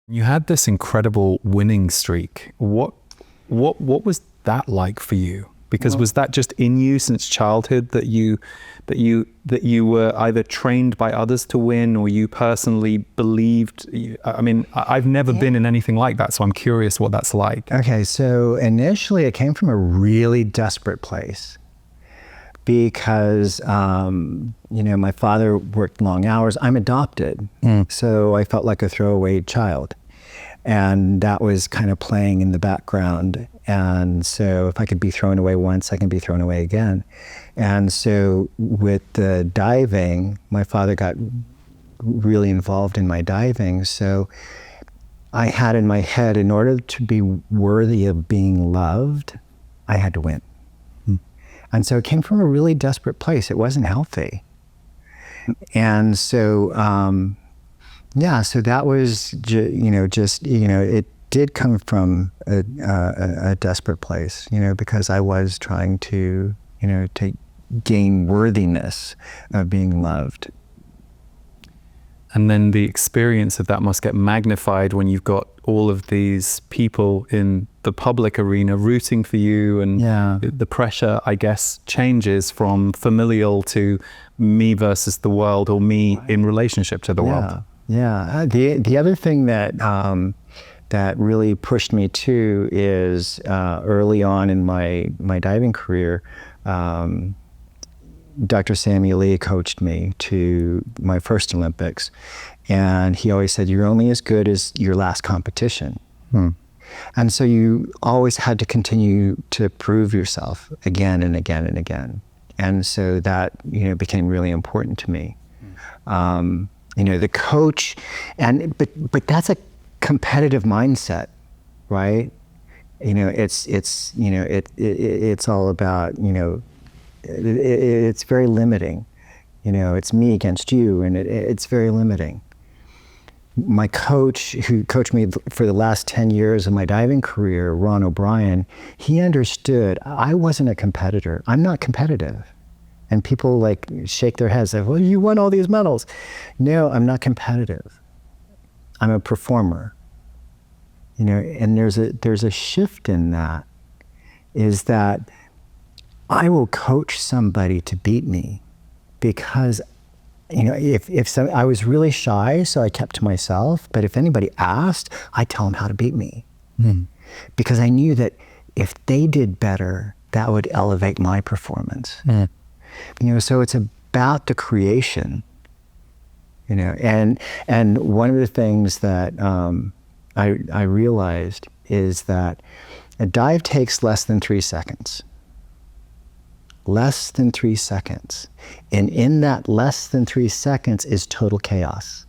You had this incredible winning streak. What was that like for you? Because was that just in you since childhood that you were either trained by others to win, or you personally believed? I mean, I've never been in anything like that, so I'm curious what that's like. Okay, so initially it came from a really desperate place because, my father worked long hours. I'm adopted, so I felt like a throwaway child. And that was kind of playing in the background. And so if I could be thrown away once, I can be thrown away again. And so with the diving, my father got really involved in my diving. So I had in my head, in order to be worthy of being loved, I had to win. And so it came from a really desperate place. It wasn't healthy. And so, so that was, it did come from a desperate place, because I was trying to, gain worthiness of being loved. And then the experience of that must get magnified when you've got all of these people in the public arena rooting for you, and the pressure, I guess, changes from familial to me versus the world, or me in relationship to the world. Yeah. The other thing that that really pushed me too is early on in my diving career, Dr. Sammy Lee coached me to my first Olympics, and he always said, "You're only as good as your last competition." And so you always had to continue to prove yourself again and again and again. And so that, became really important to me. The coach, but that's a competitive mindset, right? It's all about, it's very limiting. It's me against you, and it's very limiting. My coach, who coached me for the last 10 years of my diving career, Ron O'Brien, he understood I wasn't a competitor. I'm not competitive. And people shake their heads like, "Well, you won all these medals." No, I'm not competitive. I'm a performer. And there's a shift in that, is that I will coach somebody to beat me because, I was really shy, so I kept to myself. But if anybody asked, I tell them how to beat me, because I knew that if they did better, that would elevate my performance. So it's about the creation, and one of the things that I realized is that a dive takes less than 3 seconds. Less than 3 seconds. And in that less than 3 seconds is total chaos.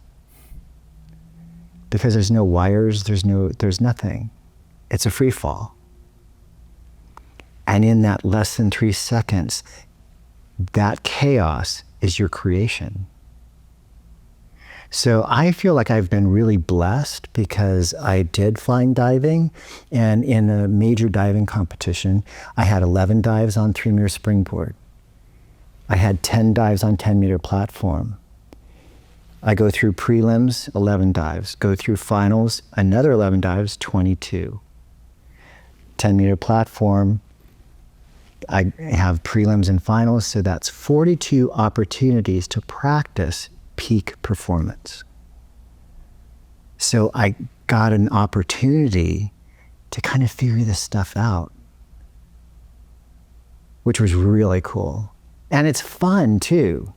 Because there's no wires, there's nothing. It's a free fall. And in that less than 3 seconds, that chaos is your creation. So I feel like I've been really blessed because I did flying diving, and in a major diving competition, I had 11 dives on 3-meter springboard. I had 10 dives on 10-meter platform. I go through prelims, 11 dives. Go through finals, another 11 dives, 22. 10-meter platform, I have prelims and finals, so that's 42 opportunities to practice peak performance. So I got an opportunity to kind of figure this stuff out, which was really cool. And it's fun too,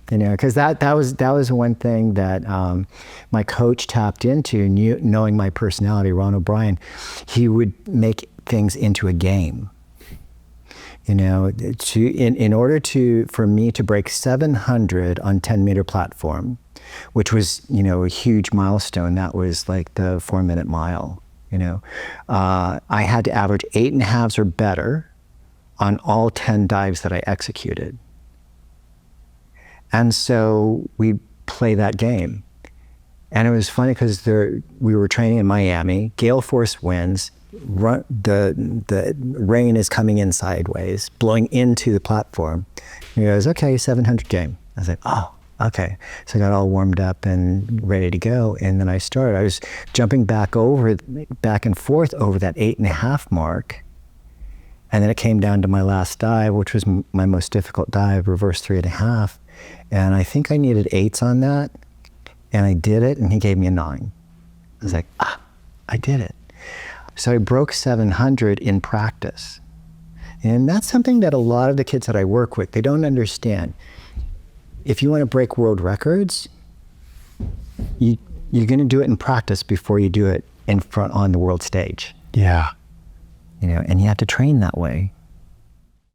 because that was one thing that my coach tapped into, knowing my personality, Ron O'Brien. He would make things into a game. In order for me to break 700 on 10-meter platform, which was, a huge milestone. That was like the 4-minute mile, I had to average 8.5s or better on all 10 dives that I executed. And so we play that game. And it was funny because we were training in Miami, gale force winds, the rain is coming in sideways, blowing into the platform. He goes, "Okay, 700 game." I was like, "Oh, Okay. So I got all warmed up and ready to go. And then I started. I was jumping back and forth over that 8.5 mark. And then it came down to my last dive, which was my most difficult dive, reverse 3.5. And I think I needed 8s on that. And I did it, and he gave me a 9. I was like, I did it. So I broke 700 in practice. And that's something that a lot of the kids that I work with, they don't understand. If you want to break world records, you're going to do it in practice before you do it in front on the world stage. Yeah. And you have to train that way.